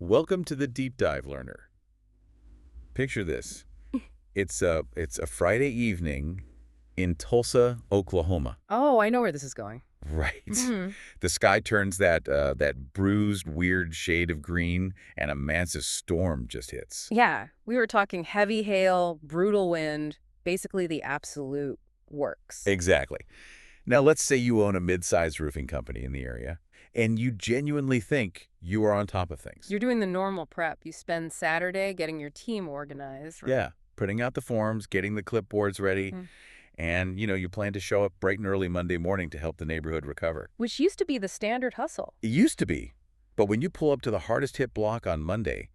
Welcome to the Deep Dive Learner. Picture this. It's a Friday evening in Tulsa, Oklahoma. Oh, I know where this is going. Right. hmm The sky turns that bruised, weird shade of green, and a massive storm just hits. Yeah, we were talking heavy hail, brutal wind, basically the absolute works. Exactly. Now, let's say you own a mid-sized roofing company in the area, and you genuinely think you are on top of things. You're doing the normal prep. You spend Saturday getting your team organized. Yeah, putting out the forms, getting the clipboards ready, Mm. and, you plan to show up bright and early Monday morning to help the neighborhood recover. Which used to be the standard hustle. It used to be, but when you pull up to the hardest hit block on Monday,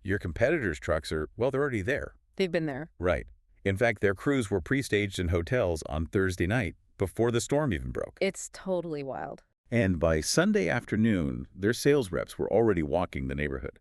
your competitors' trucks are, well, they're already there. They've been there. Right. In fact, their crews were pre-staged in hotels on Thursday night before the storm even broke. It's totally wild. And by Sunday afternoon, their sales reps were already walking the neighborhood.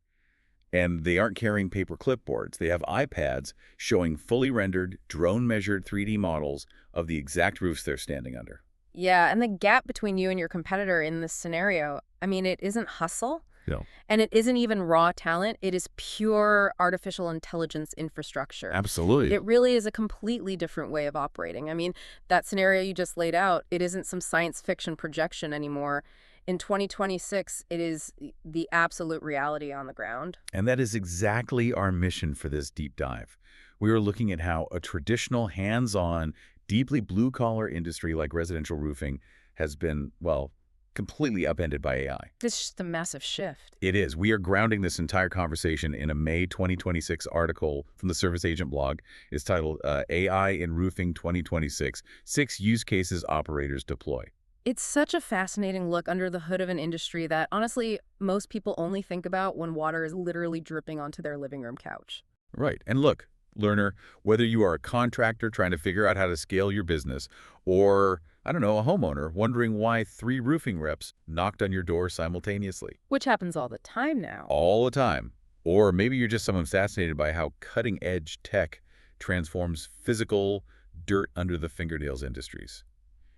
And they aren't carrying paper clipboards. They have iPads showing fully rendered, drone-measured 3D models of the exact roofs they're standing under. Yeah, and the gap between you and your competitor in this scenario, I mean, it isn't hustle. No. And it isn't even raw talent. It is pure artificial intelligence infrastructure. Absolutely. It really is a completely different way of operating. I mean, that scenario you just laid out, it isn't some science fiction projection anymore. In 2026, it is the absolute reality on the ground. And that is exactly our mission for this deep dive. We are looking at how a traditional, hands-on, deeply blue-collar industry like residential roofing has been, well, completely upended by AI. This is just a massive shift. It is. We are grounding this entire conversation in a May 2026 article from the Service Agent blog. It's titled AI in Roofing 2026, 6 Use Cases Operators Deploy. It's such a fascinating look under the hood of an industry that, honestly, most people only think about when water is literally dripping onto their living room couch. Right. And look, learner, whether you are a contractor trying to figure out how to scale your business or, I don't know, a homeowner wondering why 3 roofing reps knocked on your door simultaneously. Which happens all the time now. All the time. Or maybe you're just someone fascinated by how cutting-edge tech transforms physical, dirt under the fingernails industries.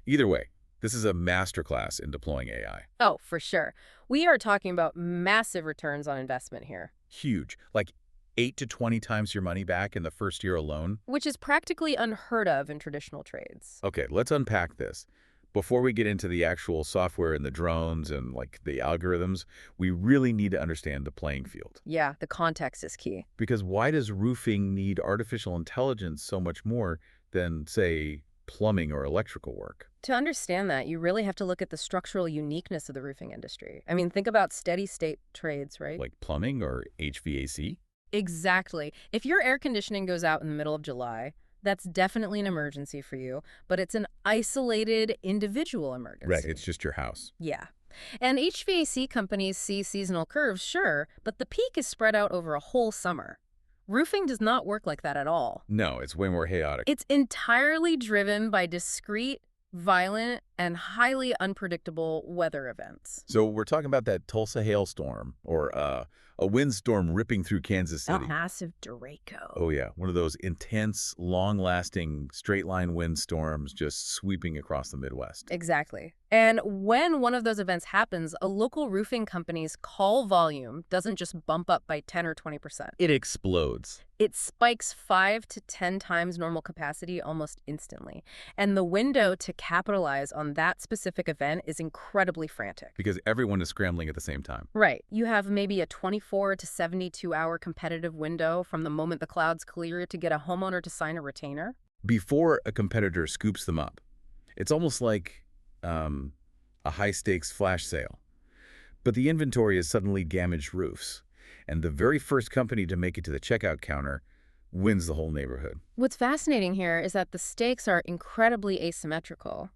Either way, this is a masterclass in deploying AI. Oh, for sure. We are talking about massive returns on investment here. Huge. Like 8 to 20 times your money back in the first year alone. Which is practically unheard of in traditional trades. Okay, let's unpack this. Before we get into the actual software and the drones and like the algorithms, we really need to understand the playing field. Yeah, the context is key. Because why does roofing need artificial intelligence so much more than, say, plumbing or electrical work? To understand that, you really have to look at the structural uniqueness of the roofing industry. I mean, think about steady-state trades, right? Like plumbing or HVAC? Exactly. If your air conditioning goes out in the middle of July, that's definitely an emergency for you, but it's an isolated individual emergency. Right, it's just your house. Yeah. And HVAC companies see seasonal curves, sure, but the peak is spread out over a whole summer. Roofing does not work like that at all. No, it's way more chaotic. It's entirely driven by discrete, violent, and highly unpredictable weather events. So we're talking about that Tulsa hailstorm or a windstorm ripping through Kansas A City. massive derecho. Oh, yeah. One of those intense, long-lasting, straight-line windstorms just sweeping across the Midwest. Exactly. And when one of those events happens, a local roofing company's call volume doesn't just bump up by 10 or 20%. It explodes. It spikes 5 to 10 times normal capacity almost instantly. And the window to capitalize on that specific event is incredibly frantic. Because everyone is scrambling at the same time. Right. You have maybe a 24 to 72-hour competitive window from the moment the clouds clear to get a homeowner to sign a retainer. Before a competitor scoops them up. It's almost like a high-stakes flash sale. But the inventory is suddenly damaged roofs. And the very first company to make it to the checkout counter wins the whole neighborhood. What's fascinating here is that the stakes are incredibly asymmetrical.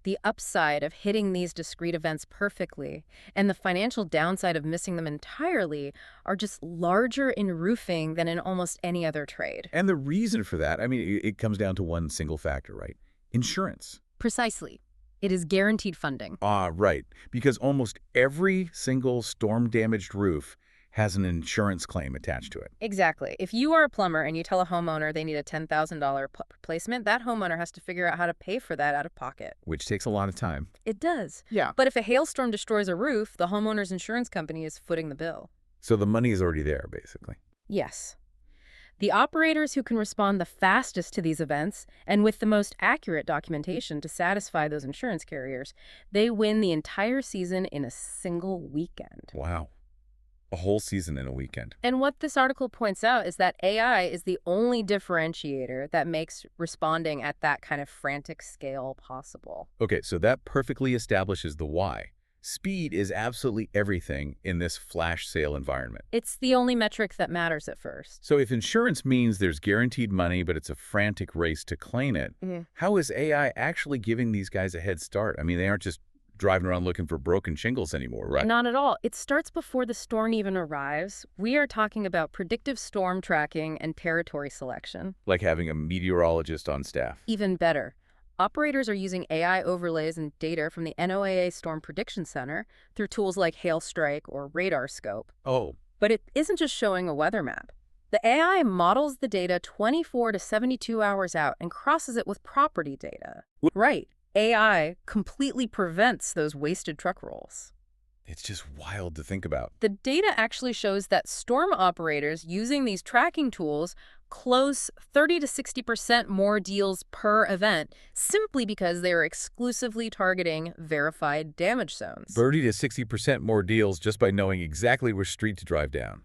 The upside of hitting these discrete events perfectly and the financial downside of missing them entirely are just larger in roofing than in almost any other trade. And the reason for that, I mean, it comes down to one single factor, right? Insurance. Precisely. It is guaranteed funding. Ah, right. Because almost every single storm-damaged roof has an insurance claim attached to it. Exactly. If you are a plumber and you tell a homeowner they need a $10,000 replacement, that homeowner has to figure out how to pay for that out of pocket. Which takes a lot of time. It does. Yeah. But if a hailstorm destroys a roof, the homeowner's insurance company is footing the bill. So the money is already there, basically. Yes. The operators who can respond the fastest to these events and with the most accurate documentation to satisfy those insurance carriers, they win the entire season in a single weekend. Wow. A whole season in a weekend. And what this article points out is that AI is the only differentiator that makes responding at that kind of frantic scale possible. Okay, so that perfectly establishes the why. Speed is absolutely everything in this flash sale environment. It's the only metric that matters at first. So if insurance means there's guaranteed money, but it's a frantic race to claim it, how is AI actually giving these guys a head start? I mean, they aren't just driving around looking for broken shingles anymore, right? Not at all. It starts before the storm even arrives. We are talking about predictive storm tracking and territory selection. Like having a meteorologist on staff. Even better. Operators are using AI overlays and data from the NOAA Storm Prediction Center through tools like Hail Strike or Radar Scope. Oh, But it isn't just showing a weather map. The AI models the data 24 to 72 hours out and crosses it with property data. Right. AI completely prevents those wasted truck rolls. it's just wild to think about. The data actually shows that storm operators using these tracking tools close 30 to 60% more deals per event simply because they are exclusively targeting verified damage zones. 30 to 60% more deals just by knowing exactly which street to drive down.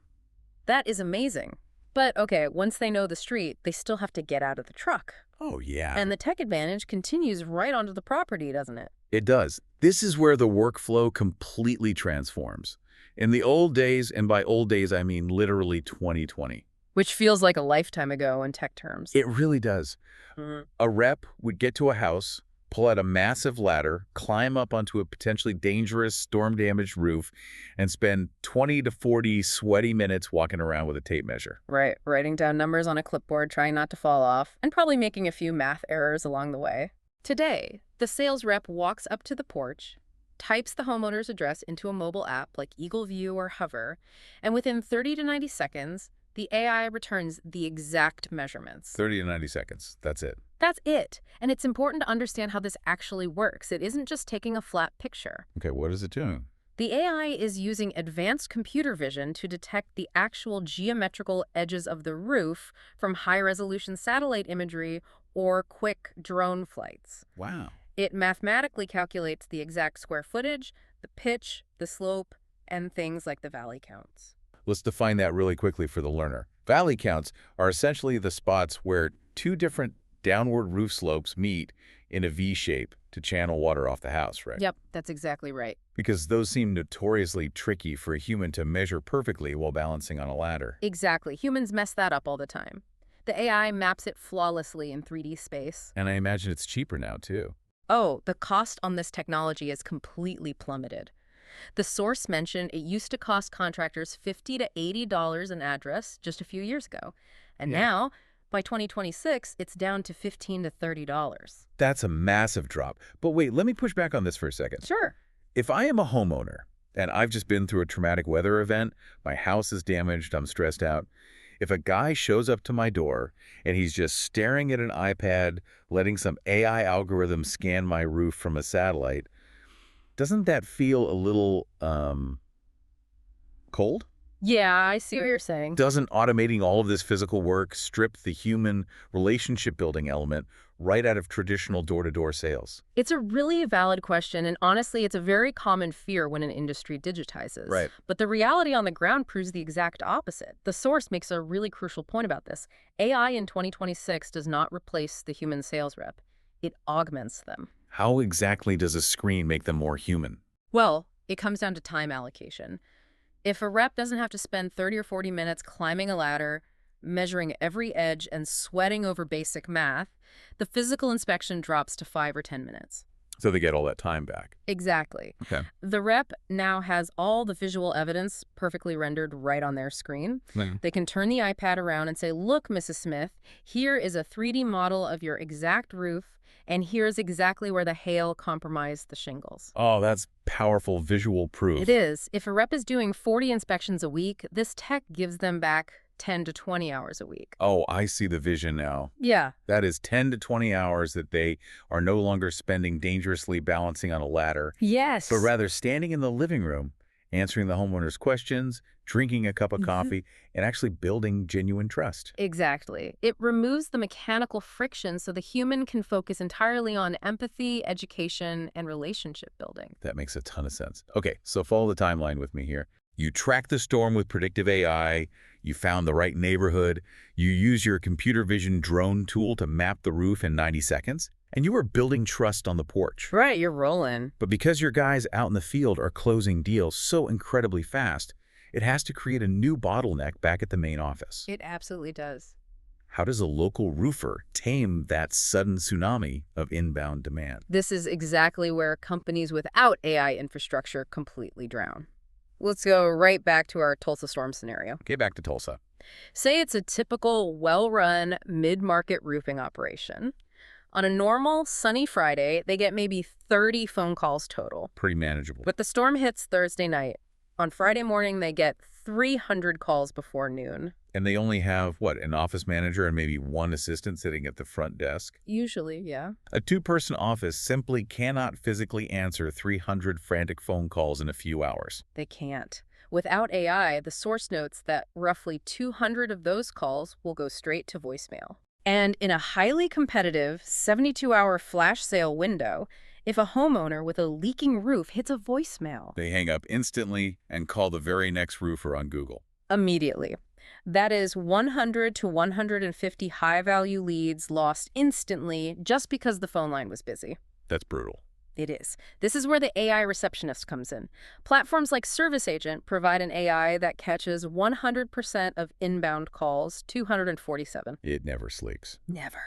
That is amazing. But okay, once they know the street, they still have to get out of the truck. Oh, yeah. And the tech advantage continues right onto the property, doesn't it? It does. This is where the workflow completely transforms. In the old days, and by old days I mean literally 2020. Which feels like a lifetime ago in tech terms. It really does. Mhm. A rep would get to a house, pull out a massive ladder, climb up onto a potentially dangerous storm-damaged roof, and spend 20 to 40 sweaty minutes walking around with a tape measure. Right, writing down numbers on a clipboard, trying not to fall off, and probably making a few math errors along the way. Today, the sales rep walks up to the porch, types the homeowner's address into a mobile app like Eagle View or Hover, and within 30 to 90 seconds, the AI returns the exact measurements. 30 to 90 seconds. That's it. That's it. And it's important to understand how this actually works. It isn't just taking a flat picture. Okay, what is it doing? The AI is using advanced computer vision to detect the actual geometrical edges of the roof from high-resolution satellite imagery or quick drone flights. Wow. It mathematically calculates the exact square footage, the pitch, the slope, and things like the valley counts. Let's define that really quickly for the learner. Valley counts are essentially the spots where two different downward roof slopes meet in a V shape to channel water off the house, right? Yep, that's exactly right. Because those seem notoriously tricky for a human to measure perfectly while balancing on a ladder. Exactly. Humans mess that up all the time. The AI maps it flawlessly in 3D space. And I imagine it's cheaper now, too. Oh, the cost on this technology is completely plummeted. The source mentioned it used to cost contractors $50 to $80 an address just a few years ago. And now, by 2026, it's down to $15 to $30. That's a massive drop. But wait, let me push back on this for a second. Sure. If I am a homeowner and I've just been through a traumatic weather event, my house is damaged, I'm stressed out, if a guy shows up to my door and he's just staring at an iPad, letting some AI algorithm scan my roof from a satellite, doesn't that feel a little, cold? Yeah, I see what you're saying. Doesn't automating all of this physical work strip the human relationship-building element right out of traditional door-to-door sales? It's a really valid question, and honestly, it's a very common fear when an industry digitizes. Right. But the reality on the ground proves the exact opposite. The source makes a really crucial point about this. AI in 2026 does not replace the human sales rep. It augments them. How exactly does a screen make them more human? Well, it comes down to time allocation. If a rep doesn't have to spend 30 or 40 minutes climbing a ladder, measuring every edge, and sweating over basic math, the physical inspection drops to 5 or 10 minutes. So they get all that time back. Exactly. Okay. The rep now has all the visual evidence perfectly rendered right on their screen. Yeah. They can turn the iPad around and say, look, Mrs. Smith, here is a 3D model of your exact roof, and here's exactly where the hail compromised the shingles. Oh, that's powerful visual proof. It is. If a rep is doing 40 inspections a week, this tech gives them back 10 to 20 hours a week. Oh, I see the vision now. Yeah. That is 10 to 20 hours that they are no longer spending dangerously balancing on a ladder, Yes. but rather standing in the living room, answering the homeowner's questions, drinking a cup of coffee, and actually building genuine trust. Exactly. It removes the mechanical friction so the human can focus entirely on empathy, education, and relationship building. That makes a ton of sense. Okay, so follow the timeline with me here. You track the storm with predictive AI, you found the right neighborhood, you use your computer vision drone tool to map the roof in 90 seconds, and you were building trust on the porch. Right, you're rolling. But because your guys out in the field are closing deals so incredibly fast, it has to create a new bottleneck back at the main office. It absolutely does. How does a local roofer tame that sudden tsunami of inbound demand? This is exactly where companies without AI infrastructure completely drown. Let's go right back to our Tulsa storm scenario. Okay, back to Tulsa. Say it's a typical, well-run, mid-market roofing operation. On a normal, sunny Friday, they get maybe 30 phone calls total. Pretty manageable. But the storm hits Thursday night. On Friday morning, they get 300 calls before noon. And they only have, what, an office manager and maybe one assistant sitting at the front desk? Usually, yeah. A two-person office simply cannot physically answer 300 frantic phone calls in a few hours. They can't. Without AI, the source notes that roughly 200 of those calls will go straight to voicemail. And in a highly competitive 72-hour flash sale window, if a homeowner with a leaking roof hits a voicemail, They hang up instantly and call the very next roofer on Google. immediately. That is 100 to 150 high-value leads lost instantly just because the phone line was busy. That's brutal. It is. This is where the AI receptionist comes in. Platforms like Service Agent provide an AI that catches 100% of inbound calls, 247. It never sleeps. Never.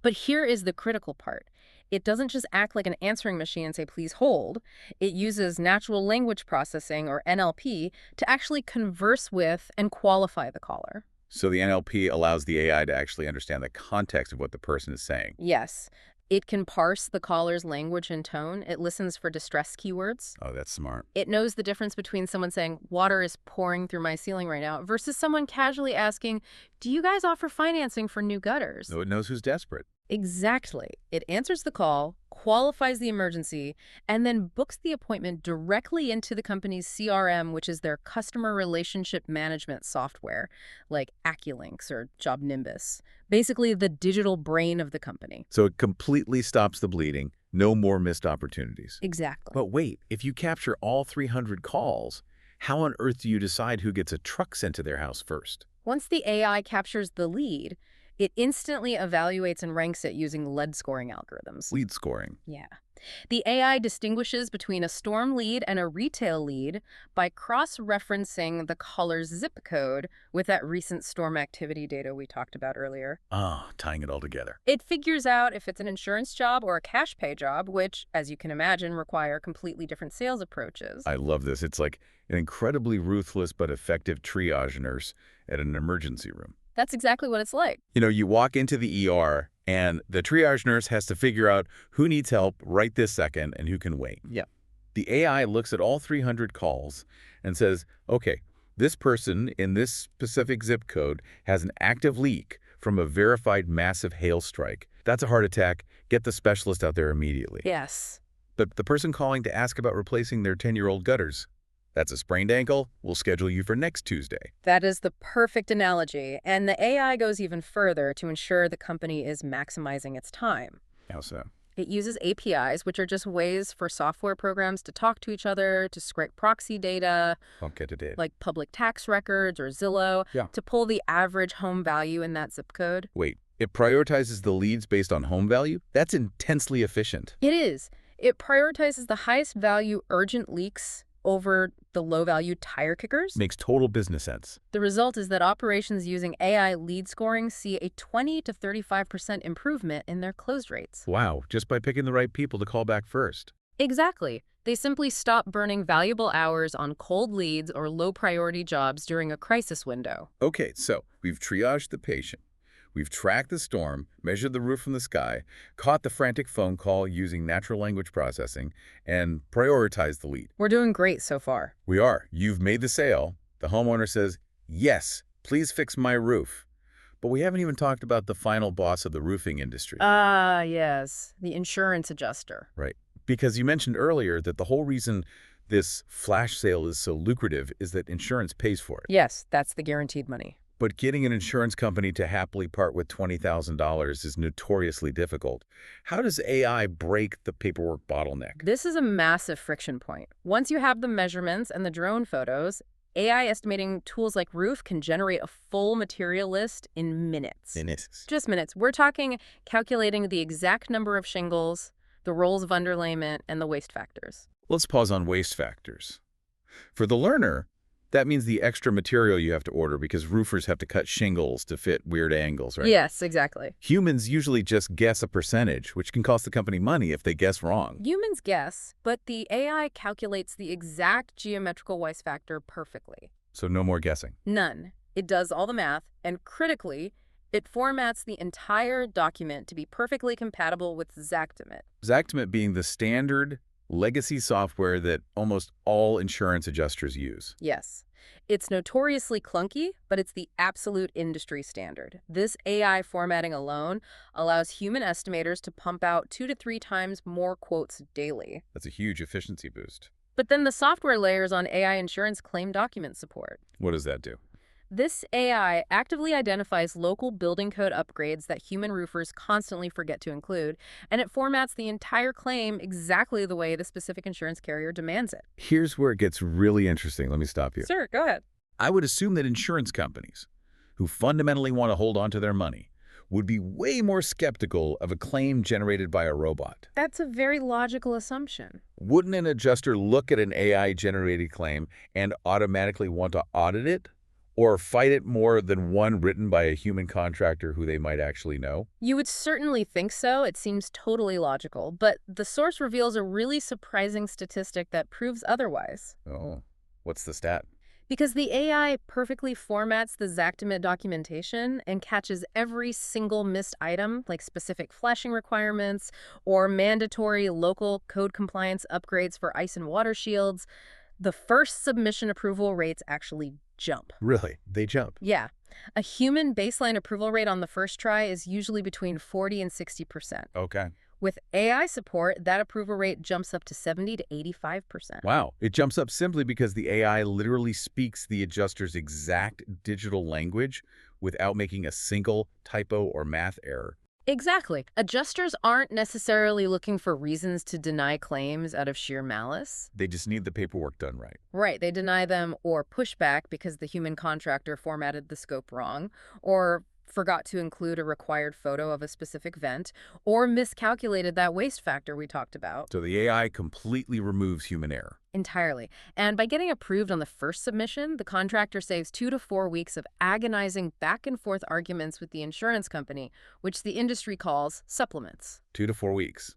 But here is the critical part. It doesn't just act like an answering machine and say, please hold. It uses natural language processing, or NLP, to actually converse with and qualify the caller. So the NLP allows the AI to actually understand the context of what the person is saying. Yes. It can parse the caller's language and tone. It listens for distress keywords. Oh, that's smart. It knows the difference between someone saying, water is pouring through my ceiling right now, versus someone casually asking, do you guys offer financing for new gutters? So it knows who's desperate. Exactly. It answers the call, qualifies the emergency, and then books the appointment directly into the company's CRM, which is their customer relationship management software, like Acculinks or JobNimbus. Basically, the digital brain of the company. So it completely stops the bleeding. No more missed opportunities. Exactly. But wait, if you capture all 300 calls, how on earth do you decide who gets a truck sent to their house first? Once the AI captures the lead, it instantly evaluates and ranks it using lead scoring algorithms. Lead scoring. Yeah. The AI distinguishes between a storm lead and a retail lead by cross-referencing the caller's zip code with that recent storm activity data we talked about earlier. Ah, tying it all together. It figures out if it's an insurance job or a cash pay job, which, as you can imagine, require completely different sales approaches. I love this. It's like an incredibly ruthless but effective triage nurse at an emergency room. That's exactly what it's like. You know, you walk into the ER and the triage nurse has to figure out who needs help right this second and who can wait. Yeah. The AI looks at all 300 calls and says, okay, this person in this specific zip code has an active leak from a verified massive hail strike. That's a heart attack. Get the specialist out there immediately. Yes. But the person calling to ask about replacing their 10-year-old gutters, that's a sprained ankle. We'll schedule you for next Tuesday. That is the perfect analogy, and the AI goes even further to ensure the company is maximizing its time. How so? It uses APIs, which are just ways for software programs to talk to each other, to scrape proxy data, Okay, it did. like public tax records or Zillow, Yeah. to pull the average home value in that zip code. Wait, it prioritizes the leads based on home value? That's intensely efficient. It is. It prioritizes the highest value urgent leaks over the low-value tire kickers. Makes total business sense. The result is that operations using AI lead scoring see a 20 to 35% improvement in their close rates. Wow, just by picking the right people to call back first. Exactly. They simply stop burning valuable hours on cold leads or low-priority jobs during a crisis window. Okay, so we've triaged the patient. We've tracked the storm, measured the roof from the sky, caught the frantic phone call using natural language processing, and prioritized the lead. We're doing great so far. We are. You've made the sale. The homeowner says, yes, please fix my roof. But we haven't even talked about the final boss of the roofing industry. Ah, yes. The insurance adjuster. Right. Because you mentioned earlier that the whole reason This flash sale is so lucrative is that insurance pays for it. Yes, that's the guaranteed money. But getting an insurance company to happily part with $20,000 is notoriously difficult. How does AI break the paperwork bottleneck? This is a massive friction point. Once you have the measurements and the drone photos, AI estimating tools like Roof can generate a full material list in minutes. Minutes. Just minutes. We're talking calculating the exact number of shingles, the rolls of underlayment, and the waste factors. Let's pause on waste factors. For the learner, that means the extra material you have to order because roofers have to cut shingles to fit weird angles, right? Yes, exactly. Humans usually just guess a percentage, which can cost the company money if they guess wrong. Humans guess, but the AI calculates the exact geometrical waste factor perfectly. So no more guessing. None. It does all the math, and critically, it formats the entire document to be perfectly compatible with Xactimate. Xactimate being the standard legacy software that almost all insurance adjusters use. Yes. It's notoriously clunky, but it's the absolute industry standard. This AI formatting alone allows human estimators to pump out 2 to 3 times more quotes daily. That's a huge efficiency boost. But then the software layers on AI insurance claim document support. What does that do? This AI actively identifies local building code upgrades that human roofers constantly forget to include, and it formats the entire claim exactly the way the specific insurance carrier demands it. Here's where it gets really interesting. Let me stop you. Sure, go ahead. I would assume that insurance companies, who fundamentally want to hold on to their money, would be way more skeptical of a claim generated by a robot. That's a very logical assumption. Wouldn't an adjuster look at an AI-generated claim and automatically want to audit it? Or fight it more than one written by a human contractor who they might actually know? You would certainly think so. It seems totally logical. But the source reveals a really surprising statistic that proves otherwise. Oh, what's the stat? Because the AI perfectly formats the Xactimate documentation and catches every single missed item, like specific flashing requirements or mandatory local code compliance upgrades for ice and water shields, the first submission approval rates actually jump. Really? They jump? Yeah. A human baseline approval rate on the first try is usually between 40 and 60%. Okay. With AI support, that approval rate jumps up to 70 to 85%. Wow. It jumps up simply because the AI literally speaks the adjuster's exact digital language without making a single typo or math error. Exactly. Adjusters aren't necessarily looking for reasons to deny claims out of sheer malice. They just need the paperwork done right. Right. They deny them or push back because the human contractor formatted the scope wrong, or forgot to include a required photo of a specific vent, or miscalculated that waste factor we talked about. So the AI completely removes human error. Entirely. And by getting approved on the first submission, the contractor saves 2 to 4 weeks of agonizing back-and-forth arguments with the insurance company, which the industry calls supplements. 2 to 4 weeks.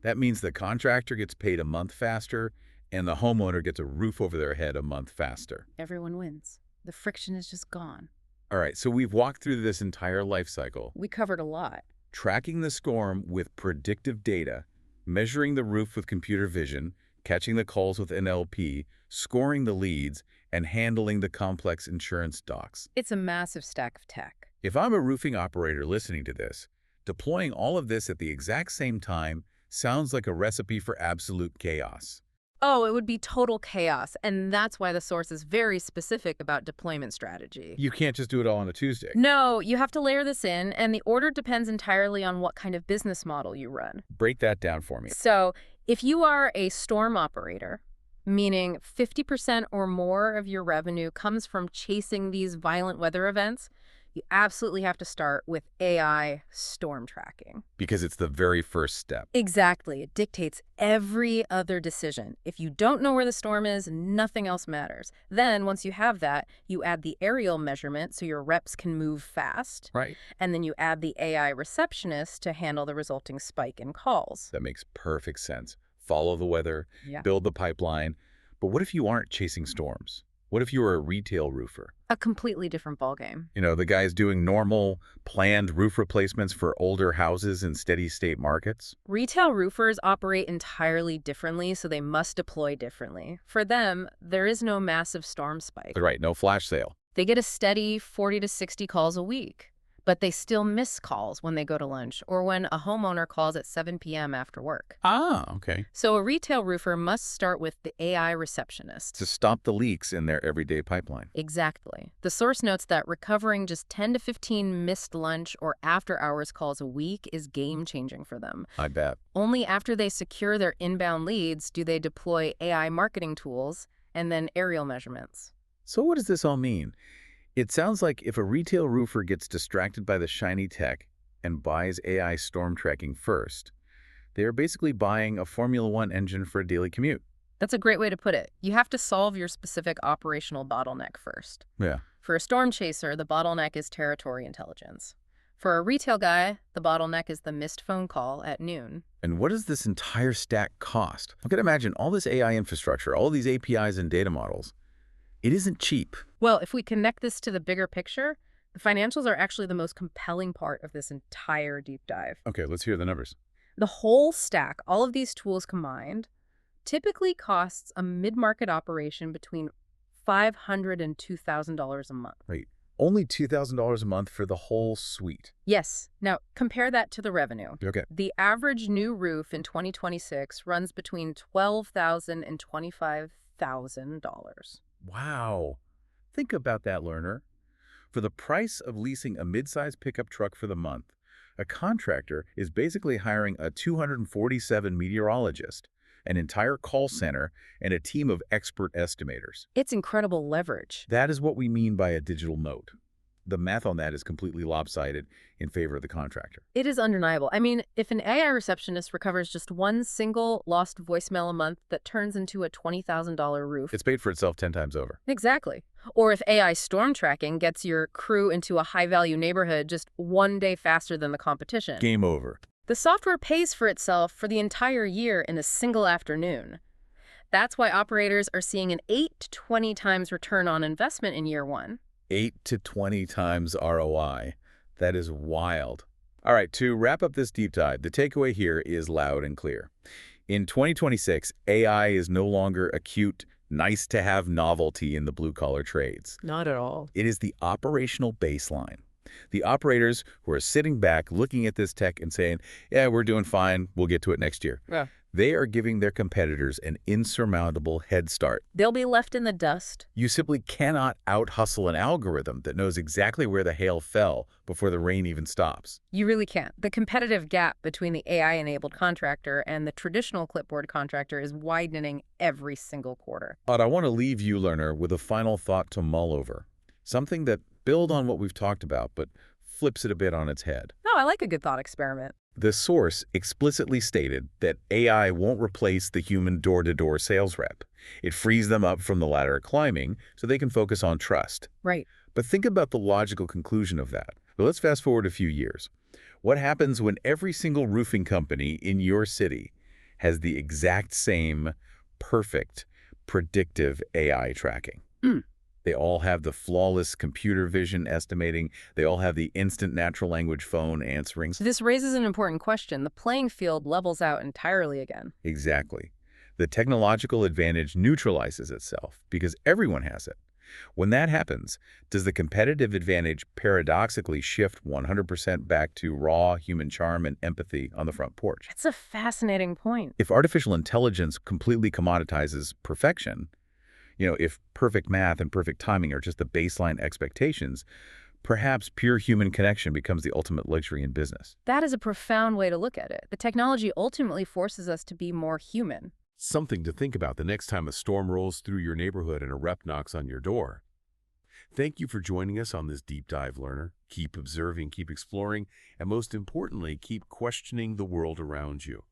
That means the contractor gets paid a month faster, and the homeowner gets a roof over their head a month faster. Everyone wins. The friction is just gone. All right, so we've walked through this entire life cycle, We covered a lot. tracking the storm with predictive data, measuring the roof with computer vision, catching the calls with NLP, scoring the leads, and handling the complex insurance docs. It's a massive stack of tech. If I'm a roofing operator listening to this, deploying all of this at the exact same time sounds like a recipe for absolute chaos. Oh, it would be total chaos, and that's why the source is very specific about deployment strategy. You can't just do it all on a Tuesday. No, you have to layer this in, and the order depends entirely on what kind of business model you run. Break that down for me. So, if you are a storm operator, meaning 50% or more of your revenue comes from chasing these violent weather events, you absolutely have to start with AI storm tracking. Because it's the very first step. Exactly. It dictates every other decision. If you don't know where the storm is, nothing else matters. Then, once you have that, you add the aerial measurement so your reps can move fast. Right. And then you add the AI receptionist to handle the resulting spike in calls. That makes perfect sense. Follow the weather, Yeah. build the pipeline. But what if you aren't chasing storms? What if you were a retail roofer? A completely different ballgame. You know, the guys doing normal, planned roof replacements for older houses in steady-state markets? Retail roofers operate entirely differently, so they must deploy differently. For them, there is no massive storm spike. Right, no flash sale. They get a steady 40 to 60 calls a week. but they still miss calls when they go to lunch or when a homeowner calls at 7 p.m. after work. Ah, okay. So a retail roofer must start with the AI receptionist. To stop the leaks in their everyday pipeline. Exactly. The source notes that recovering just 10 to 15 missed lunch or after-hours calls a week is game-changing for them. I bet. Only after they secure their inbound leads do they deploy AI marketing tools and then aerial measurements. So what does this all mean? It sounds like if a retail roofer gets distracted by the shiny tech and buys AI storm tracking first, they are basically buying a Formula One engine for a daily commute. That's a great way to put it. You have to solve your specific operational bottleneck first. Yeah. For a storm chaser, the bottleneck is territory intelligence. For a retail guy, the bottleneck is the missed phone call at noon. And what does this entire stack cost? I can imagine all this AI infrastructure, all these APIs and data models. It isn't cheap. Well, if we connect this to the bigger picture, the financials are actually the most compelling part of this entire deep dive. Okay, let's hear the numbers. The whole stack, all of these tools combined, typically costs a mid-market operation between $500 and $2,000 a month. Right. Only $2,000 a month for the whole suite. Yes. Now, compare that to the revenue. Okay. The average new roof in 2026 runs between $12,000 and $25,000. Wow. Think about that, learner. For the price of leasing a mid-sized pickup truck for the month, a contractor is basically hiring a 247 meteorologist, an entire call center, and a team of expert estimators. It's incredible leverage. That is what we mean by a digital moat. The math on that is completely lopsided in favor of the contractor. It is undeniable. I mean, if an AI receptionist recovers just one single lost voicemail a month that turns into a $20,000 roof. It's paid for itself 10 times over. Exactly. Or if AI storm tracking gets your crew into a high-value neighborhood just one day faster than the competition. Game over. The software pays for itself for the entire year in a single afternoon. That's why operators are seeing an 8 to 20 times return on investment in year one. 8 to 20 times ROI. That is wild. All right, to wrap up this deep dive, the takeaway here is loud and clear. In 2026, AI is no longer a cute, nice-to-have novelty in the blue-collar trades. Not at all. It is the operational baseline. The operators who are sitting back looking at this tech and saying, yeah, we're doing fine, we'll get to it next year. Yeah. They are giving their competitors an insurmountable head start. They'll be left in the dust. You simply cannot out-hustle an algorithm that knows exactly where the hail fell before the rain even stops. You really can't. The competitive gap between the AI-enabled contractor and the traditional clipboard contractor is widening every single quarter. But I want to leave you, learner, with a final thought to mull over. Something that builds on what we've talked about, but flips it a bit on its head. Oh, I like a good thought experiment. The source explicitly stated that AI won't replace the human door-to-door sales rep. It frees them up from the ladder climbing so they can focus on trust. Right. But think about the logical conclusion of that. Well, let's fast forward a few years. What happens when every single roofing company in your city has the exact same perfect, predictive AI tracking? They all have the flawless computer vision estimating. They all have the instant natural language phone answering. This raises an important question. The playing field levels out entirely again. Exactly. The technological advantage neutralizes itself because everyone has it. When that happens, does the competitive advantage paradoxically shift 100% back to raw human charm and empathy on the front porch? That's a fascinating point. If artificial intelligence completely commoditizes perfection, if perfect math and perfect timing are just the baseline expectations, perhaps pure human connection becomes the ultimate luxury in business. That is a profound way to look at it. The technology ultimately forces us to be more human. Something to think about the next time a storm rolls through your neighborhood and a rep knocks on your door. Thank you for joining us on this deep dive, learner. Keep observing, keep exploring, and most importantly, keep questioning the world around you.